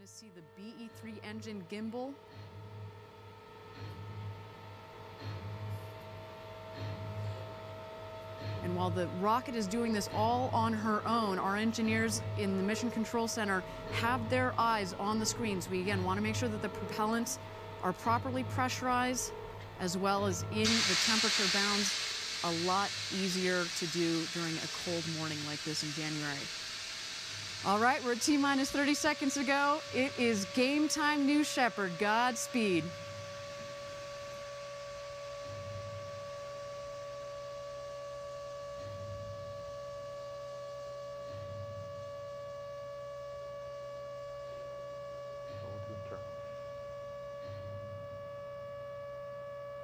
to see the BE-3 engine gimbal. And while the rocket is doing this all on her own, our engineers in the Mission Control Center have their eyes on the screens. We, again, want to make sure that the propellants are properly pressurized, as well as in the temperature bounds. A lot easier to do during a cold morning like this in January. All right, we're at T-minus 30 seconds to go. It is game time, New Shepherd. Godspeed.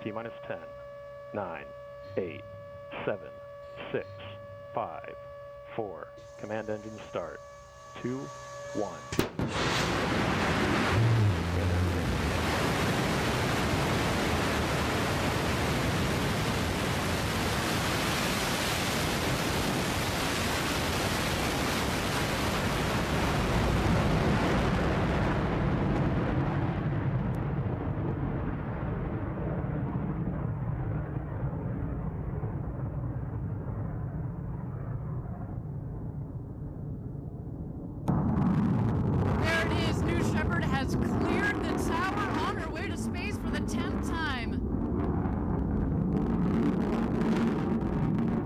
T-minus 10, 9, 8, 7, 6, 5, 4. Command engine start. 2, 1. Has cleared the tower on her way to space for the 10th time.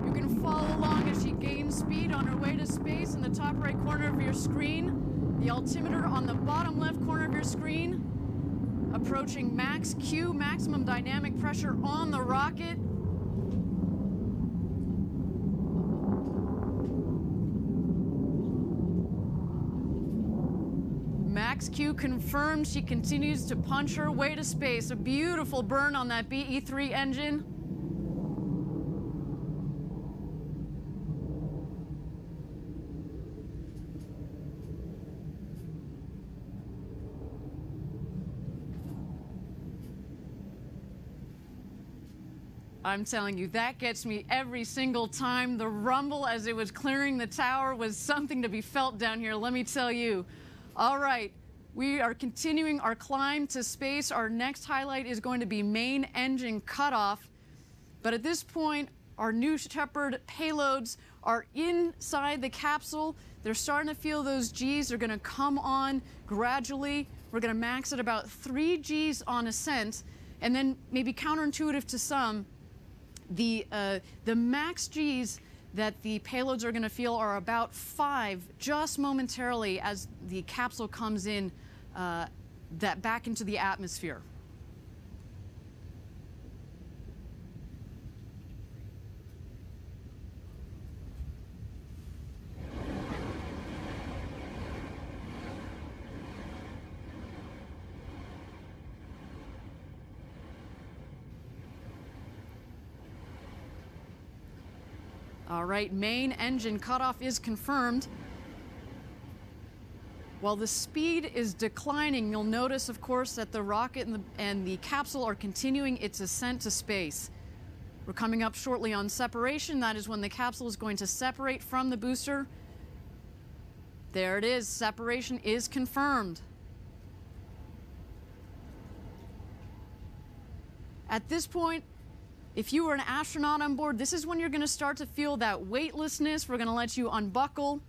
You can follow along as she gains speed on her way to space in the top right corner of your screen. The altimeter on the bottom left corner of your screen. Approaching max Q, maximum dynamic pressure on the rocket. Max Q confirmed. She continues to punch her way to space. A beautiful burn on that BE-3 engine. I'm telling you, that gets me every single time. The rumble as it was clearing the tower was something to be felt down here, let me tell you. All right, we are continuing our climb to space. Our next highlight is going to be main engine cutoff. But at this point, our New Shepherd payloads are inside the capsule. They're starting to feel those Gs. They're going to come on gradually. We're going to max at about 3 Gs on ascent. And then maybe counterintuitive to some, the max Gs that the payloads are going to feel are about 5 just momentarily as the capsule comes in back into the atmosphere. All right, main engine cutoff is confirmed. While the speed is declining, you'll notice, of course, that the rocket and the capsule are continuing its ascent to space. We're coming up shortly on separation. That is when the capsule is going to separate from the booster. There it is. Separation is confirmed. At this point, if you were an astronaut on board, this is when you're going to start to feel that weightlessness. We're going to let you unbuckle.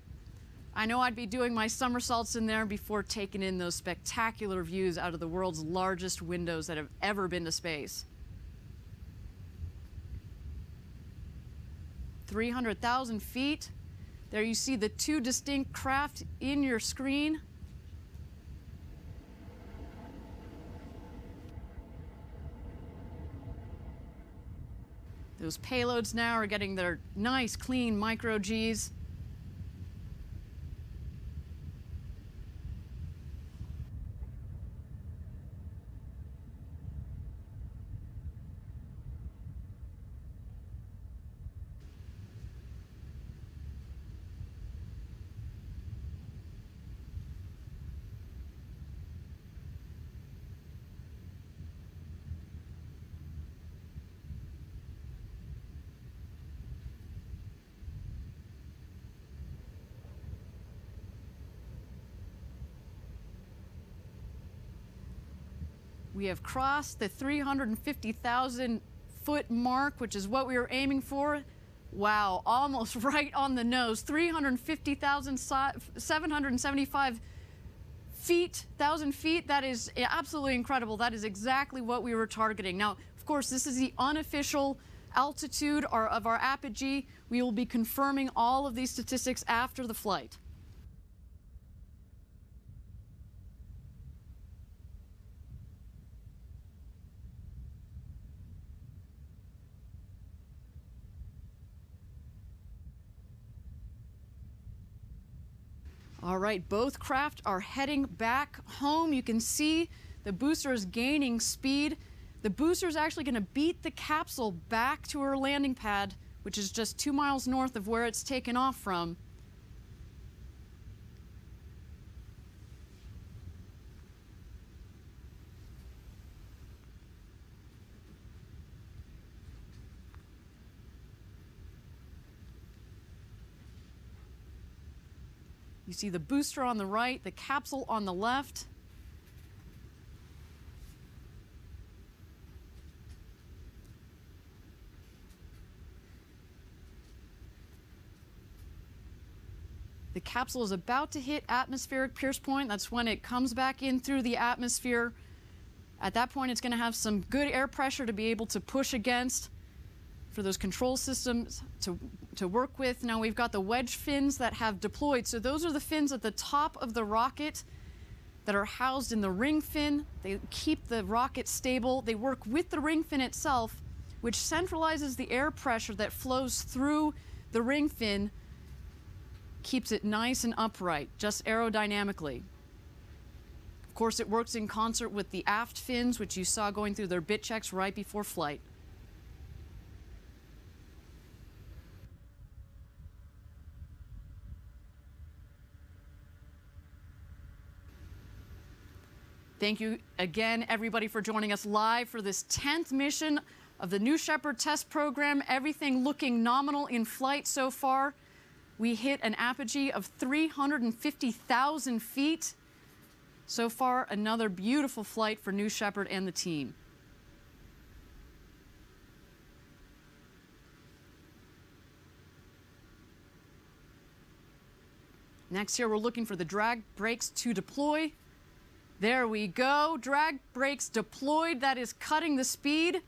I know I'd be doing my somersaults in there before taking in those spectacular views out of the world's largest windows that have ever been to space. 300,000 feet. There you see the 2 distinct craft in your screen. Those payloads now are getting their nice, clean micro Gs. We have crossed the 350,000 foot mark, which is what we were aiming for. Wow, almost right on the nose. 350,775 feet, 1,000 feet. That is absolutely incredible. That is exactly what we were targeting. Now, of course, this is the unofficial altitude of our apogee. We will be confirming all of these statistics after the flight. All right, both craft are heading back home. You can see the booster is gaining speed. The booster is actually going to beat the capsule back to her landing pad, which is just 2 miles north of where it's taken off from. You see the booster on the right, the capsule on the left. The capsule is about to hit atmospheric pierce point. That's when it comes back in through the atmosphere. At that point, it's going to have some good air pressure to be able to push against for those control systems to work with. Now we've got the wedge fins that have deployed. So those are the fins at the top of the rocket that are housed in the ring fin. They keep the rocket stable. They work with the ring fin itself, which centralizes the air pressure that flows through the ring fin, keeps it nice and upright, just aerodynamically. Of course, it works in concert with the aft fins, which you saw going through their bit checks right before flight. Thank you again, everybody, for joining us live for this 10th mission of the New Shepherd test program. Everything looking nominal in flight so far. We hit an apogee of 350,000 feet. So far, another beautiful flight for New Shepherd and the team. Next here, we're looking for the drag brakes to deploy. There we go. Drag brakes deployed. That is cutting the speed.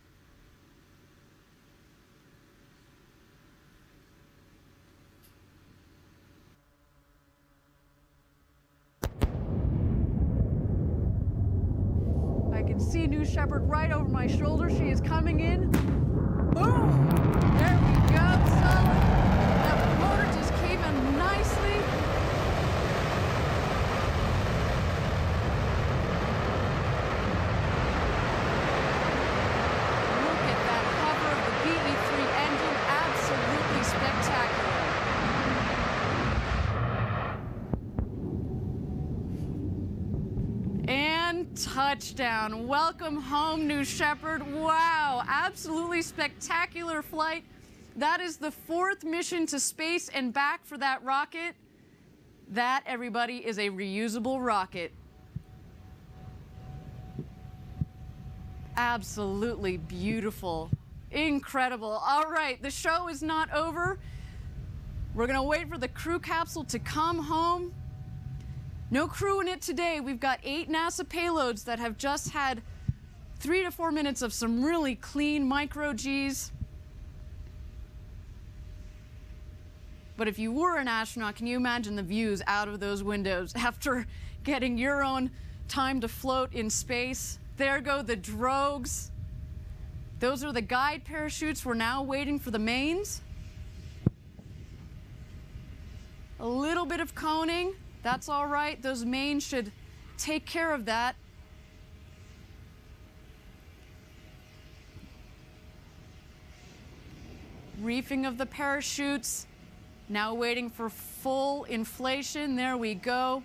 I can see New Shepherd right over my shoulder. She is coming in. Boom! There we go. Solid. That motor just came in nicely. Touchdown. Welcome home, New Shepherd. Wow, absolutely spectacular flight. That is the 4th mission to space and back for that rocket. That, everybody, is a reusable rocket. Absolutely beautiful. Incredible. All right, the show is not over. We're going to wait for the crew capsule to come home. No crew in it today. We've got 8 NASA payloads that have just had 3 to 4 minutes of some really clean micro-Gs. But if you were an astronaut, can you imagine the views out of those windows after getting your own time to float in space? There go the drogues. Those are the guide parachutes. We're now waiting for the mains. A little bit of coning. That's all right. Those mains should take care of that. Reefing of the parachutes. Now waiting for full inflation. There we go.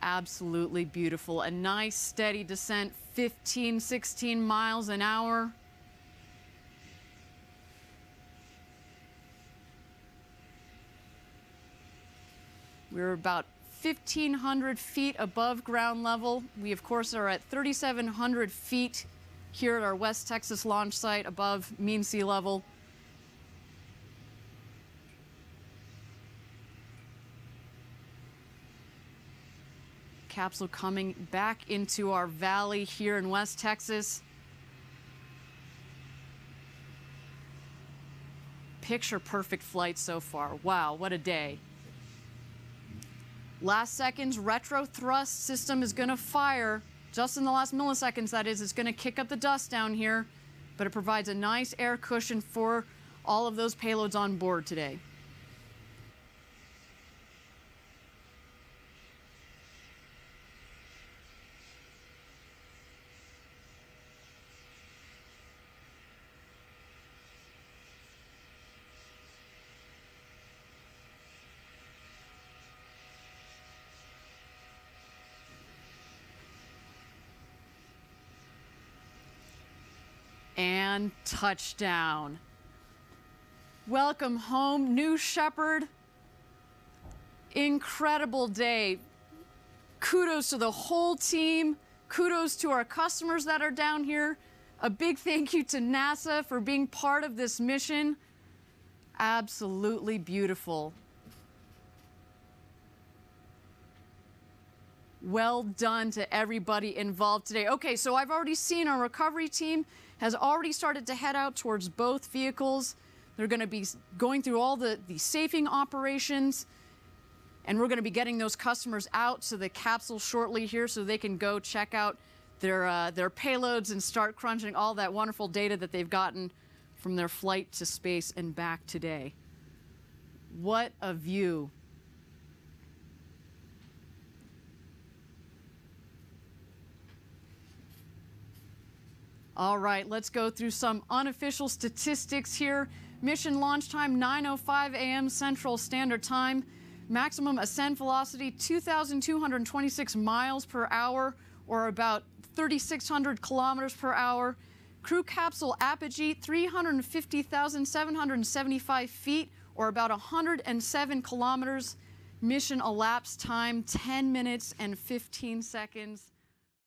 Absolutely beautiful. A nice steady descent, 15, 16 miles an hour. We're about 1,500 feet above ground level. We, of course, are at 3,700 feet here at our West Texas launch site above mean sea level. Capsule coming back into our valley here in West Texas. Picture perfect flight so far. Wow, what a day. Last seconds, retro thrust system is going to fire. Just in the last milliseconds, that is. It's going to kick up the dust down here, but it provides a nice air cushion for all of those payloads on board today. And touchdown. Welcome home, New Shepherd. Incredible day. Kudos to the whole team. Kudos to our customers that are down here. A big thank you to NASA for being part of this mission. Absolutely beautiful. Well done to everybody involved today. Okay, so I've already seen our recovery team has already started to head out towards both vehicles. They're going to be going through all the safing operations, and we're going to be getting those customers out to the capsule shortly here so they can go check out their payloads and start crunching all that wonderful data that they've gotten from their flight to space and back today. What a view. All right, let's go through some unofficial statistics here. Mission launch time, 9:05 a.m. Central Standard Time. Maximum ascent velocity, 2,226 miles per hour, or about 3,600 kilometers per hour. Crew capsule apogee, 350,775 feet, or about 107 kilometers. Mission elapsed time, 10 minutes and 15 seconds.